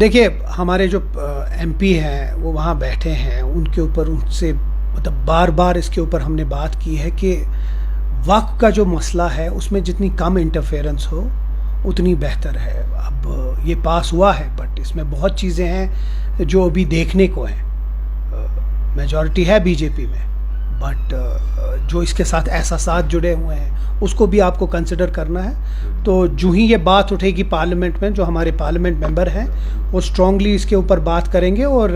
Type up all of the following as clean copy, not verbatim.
دیکھیے ہمارے جو ایم پی ہیں وہ وہاں بیٹھے ہیں، ان کے اوپر ان سے مطلب بار بار اس کے اوپر ہم نے بات کی ہے کہ وقت کا جو مسئلہ ہے اس میں جتنی کم انٹرفیئرنس ہو اتنی بہتر ہے۔ اب یہ پاس ہوا ہے بٹ اس میں بہت چیزیں ہیں جو ابھی دیکھنے کو ہیں۔ میجورٹی ہے بی جے پی میں بٹ جو اس کے ساتھ احساسات جڑے ہوئے ہیں اس کو بھی آپ کو کنسیڈر کرنا ہے۔ تو جو ہی یہ بات اٹھے گی پارلیمنٹ میں، جو ہمارے پارلیمنٹ ممبر ہیں وہ اسٹرانگلی اس کے اوپر بات کریں گے اور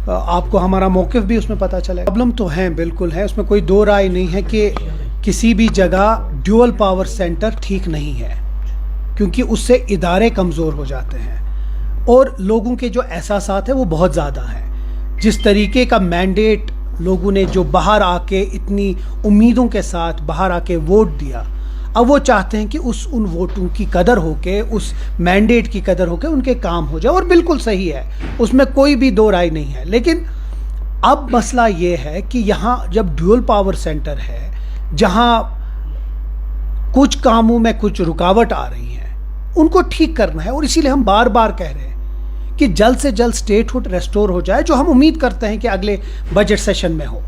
آپ کو ہمارا موقف بھی اس میں پتہ چلے گا۔ پرابلم تو ہیں، بالکل ہے، اس میں کوئی دو رائے نہیں ہے کہ کسی بھی جگہ ڈیول پاور سینٹر ٹھیک نہیں ہے، کیونکہ اس سے ادارے کمزور ہو جاتے ہیں اور لوگوں کے جو احساسات ہیں وہ بہت زیادہ ہیں۔ جس طریقے کا مینڈیٹ لوگوں نے جو باہر آ کے اتنی امیدوں کے ساتھ باہر آ کے ووٹ دیا، اب وہ چاہتے ہیں کہ ان ووٹوں کی قدر ہو کے، اس مینڈیٹ کی قدر ہو کے ان کے کام ہو جائے، اور بالکل صحیح ہے، اس میں کوئی بھی دو رائے نہیں ہے۔ لیکن اب مسئلہ یہ ہے کہ یہاں جب ڈیول پاور سینٹر ہے، جہاں کچھ کاموں میں کچھ رکاوٹ آ رہی ہیں، ان کو ٹھیک کرنا ہے، اور اسی لیے ہم بار بار کہہ رہے ہیں کہ جلد سے جلد اسٹیٹ ہوڈ ریسٹور ہو جائے، جو ہم امید کرتے ہیں کہ اگلے بجٹ سیشن میں ہو۔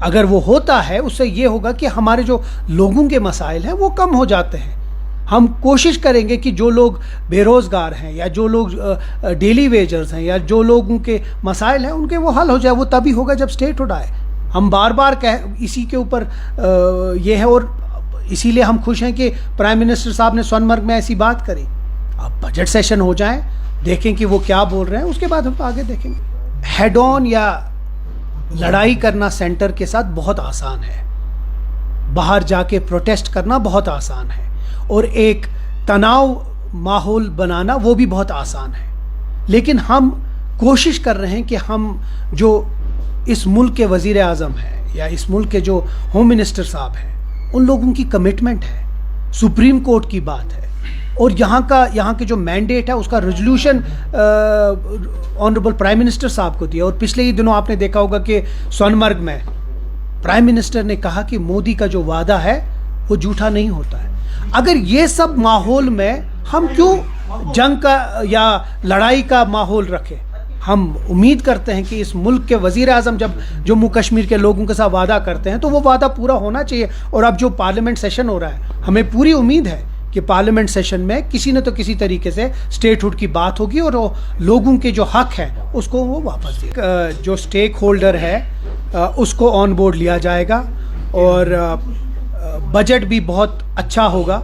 اگر وہ ہوتا ہے اس سے یہ ہوگا کہ ہمارے جو لوگوں کے مسائل ہیں وہ کم ہو جاتے ہیں۔ ہم کوشش کریں گے کہ جو لوگ بے روزگار ہیں یا جو لوگ ڈیلی ویجرز ہیں یا جو لوگوں کے مسائل ہیں ان کے وہ حل ہو جائے، وہ تبھی ہوگا جب اسٹیٹ ہوڈ آئے۔ ہم بار بار اسی کے اوپر یہ ہے، اور اسی لیے ہم خوش ہیں کہ پرائم منسٹر صاحب نے سون مرگ میں ایسی بات کری۔ اب بجٹ سیشن ہو جائیں، دیکھیں کہ وہ کیا بول رہے ہیں، اس کے بعد ہم آگے دیکھیں گے۔ ہیڈ آن یا لڑائی کرنا سینٹر کے ساتھ بہت آسان ہے، باہر جا کے پروٹیسٹ کرنا بہت آسان ہے، اور ایک تناؤ ماحول بنانا وہ بھی بہت آسان ہے۔ لیکن ہم کوشش کر رہے ہیں کہ ہم جو اس ملک کے وزیر اعظم ہیں یا اس ملک کے جو ہوم منسٹر صاحب ہیں، ان لوگوں کی کمٹمنٹ ہے، سپریم کورٹ کی بات ہے، اور یہاں کے جو مینڈیٹ ہے اس کا ریزولوشن آنریبل پرائم منسٹر صاحب کو دیا۔ اور پچھلے ہی دنوں آپ نے دیکھا ہوگا کہ سون مرگ میں پرائم منسٹر نے کہا کہ مودی کا جو وعدہ ہے وہ جھوٹا نہیں ہوتا ہے۔ اگر یہ سب ماحول میں ہم کیوں جنگ کا یا لڑائی کا ماحول رکھیں؟ ہم امید کرتے ہیں کہ اس ملک کے وزیر اعظم جب جموں کشمیر کے لوگوں کے ساتھ وعدہ کرتے ہیں تو وہ وعدہ پورا ہونا چاہیے۔ اور اب جو پارلیمنٹ سیشن ہو رہا ہے، ہمیں پوری امید ہے کہ پارلیمنٹ سیشن میں کسی نہ تو کسی طریقے سے اسٹیٹ ہوڈ کی بات ہوگی اور لوگوں کے جو حق ہے اس کو وہ واپس دے گا۔ جو اسٹیک ہولڈر ہے اس کو آن بورڈ لیا جائے گا، اور بجٹ بھی بہت اچھا ہوگا۔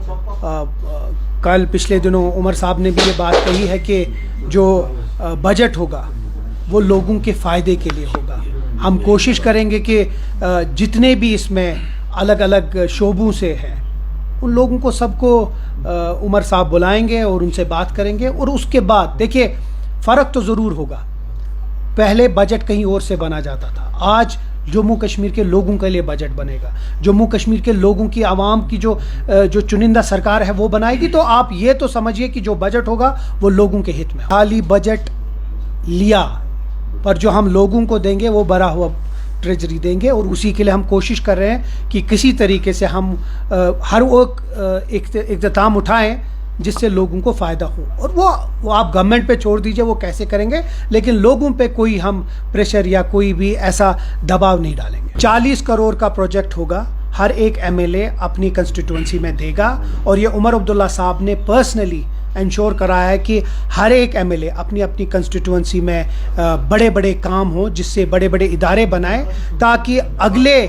کل پچھلے دنوں عمر صاحب نے بھی یہ بات کہی ہے کہ جو بجٹ ہوگا وہ لوگوں کے فائدے کے لیے ہوگا۔ ہم کوشش کریں گے کہ جتنے بھی اس میں الگ الگ شعبوں سے ہیں ان لوگوں کو سب کو عمر صاحب بلائیں گے اور ان سے بات کریں گے۔ اور اس کے بعد دیکھیے فرق تو ضرور ہوگا، پہلے بجٹ کہیں اور سے بنا جاتا تھا، آج جموں کشمیر کے لوگوں کے لیے بجٹ بنے گا، جموں کشمیر کے لوگوں کی عوام کی جو چنندہ سرکار ہے وہ بنائے گی۔ تو آپ یہ تو سمجھیے کہ جو بجٹ ہوگا وہ لوگوں کے ہت میں۔ خالی بجٹ لیا پر جو ہم لوگوں کو دیں گے وہ بھرا ہوا ٹریجری دیں گے، اور اسی کے لیے ہم کوشش کر رہے ہیں کہ کسی طریقے سے ہم ہر وقت اقتدام اٹھائیں جس سے لوگوں کو فائدہ ہو، اور وہ آپ گورنمنٹ پہ چھوڑ دیجئے وہ کیسے کریں گے، لیکن لوگوں پہ کوئی ہم پریشر یا کوئی بھی ایسا دباؤ نہیں ڈالیں گے۔ 40 کروڑ کا پروجیکٹ ہوگا، ہر ایک ایم ایل اے اپنی کنسٹیٹوئنسی میں دے گا، اور یہ عمر عبداللہ صاحب نے پرسنلی انشور کرایا ہے کہ ہر ایک ایم ایل اے اپنی اپنی کنسٹیٹوئنسی میں بڑے بڑے کام ہوں، جس سے بڑے بڑے ادارے بنائیں، تاکہ اگلے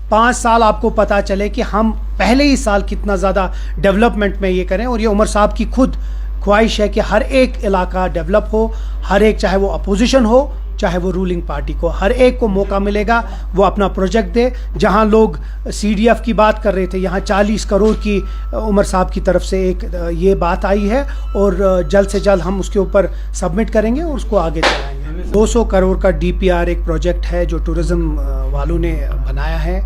5 سال آپ کو پتہ چلے کہ ہم پہلے ہی سال کتنا زیادہ ڈیولپمنٹ میں یہ کریں۔ اور یہ عمر صاحب کی خود خواہش ہے کہ ہر ایک علاقہ ڈیولپ ہو، ہر ایک، چاہے وہ اپوزیشن ہو چاہے وہ رولنگ پارٹی کو، ہر ایک کو موقع ملے گا وہ اپنا پروجیکٹ دے۔ جہاں لوگ سی ڈی ایف کی بات کر رہے تھے، یہاں 40 کروڑ کی عمر صاحب کی طرف سے ایک یہ بات آئی ہے، اور جلد سے جلد ہم اس کے اوپر سبمٹ کریں گے اور اس کو آگے چلائیں گے۔ 200 کروڑ کا ڈی پی آر ایک پروجیکٹ ہے جو ٹورزم والوں نے بنایا ہے۔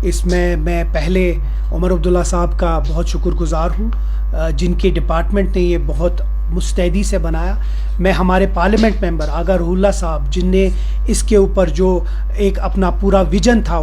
اس میں پہلے عمر عبداللہ صاحب کا بہت شکر گزار ہوں، جن کے ڈپارٹمنٹ نے یہ بہت مستعدی سے بنایا۔ میں ہمارے پارلیمنٹ ممبر آغا روح اللہ صاحب، جن نے اس کے اوپر جو ایک اپنا پورا ویژن تھا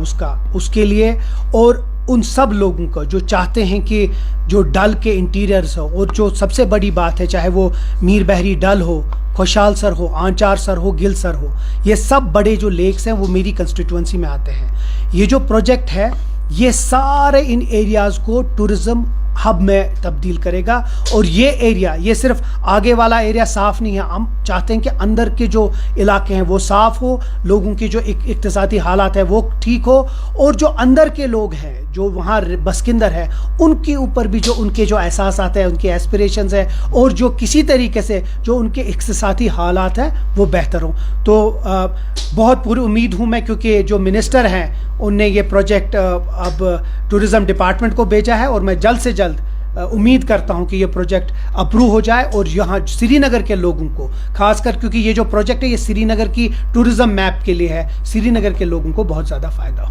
اس کے لیے، اور ان سب لوگوں کو جو چاہتے ہیں کہ جو ڈل کے انٹیریئرز ہو، اور جو سب سے بڑی بات ہے چاہے وہ میر بحری ڈل ہو خوشحال سر ہو, آنچار سر ہو, گل سر ہو, یہ سب بڑے جو لیکس ہیں وہ میری کنسٹیٹوئنسی میں آتے ہیں. یہ جو پروجیکٹ ہے یہ سارے ان ایریاز کو ٹورزم ہب میں تبدیل کرے گا. اور یہ ایریا, یہ صرف آگے والا ایریا صاف نہیں ہے, ہم چاہتے ہیں کہ اندر کے جو علاقے ہیں وہ صاف ہو, لوگوں کی جو اقتصادی حالات ہے وہ ٹھیک ہو, اور جو اندر کے لوگ ہیں جو وہاں بسکندر ہے ان کے اوپر بھی جو ان کے جو احساسات ہیں, ان کے ایسپریشنز ہیں, اور جو کسی طریقے سے جو ان کے اقتصادی حالات ہیں وہ بہتر ہوں. تو بہت پوری امید ہوں میں, کیونکہ جو منسٹر ہیں ان نے یہ پروجیکٹ اب ٹورزم ڈپارٹمنٹ کو بھیجا ہے, اور میں جلد سے جلد امید کرتا ہوں کہ یہ پروجیکٹ اپروو ہو جائے اور یہاں سری نگر کے لوگوں کو, خاص کر کیونکہ یہ جو پروجیکٹ ہے یہ سری نگر کی ٹورزم میپ کے لیے ہے, سری نگر کے لوگوں کو بہت زیادہ فائدہ ہو.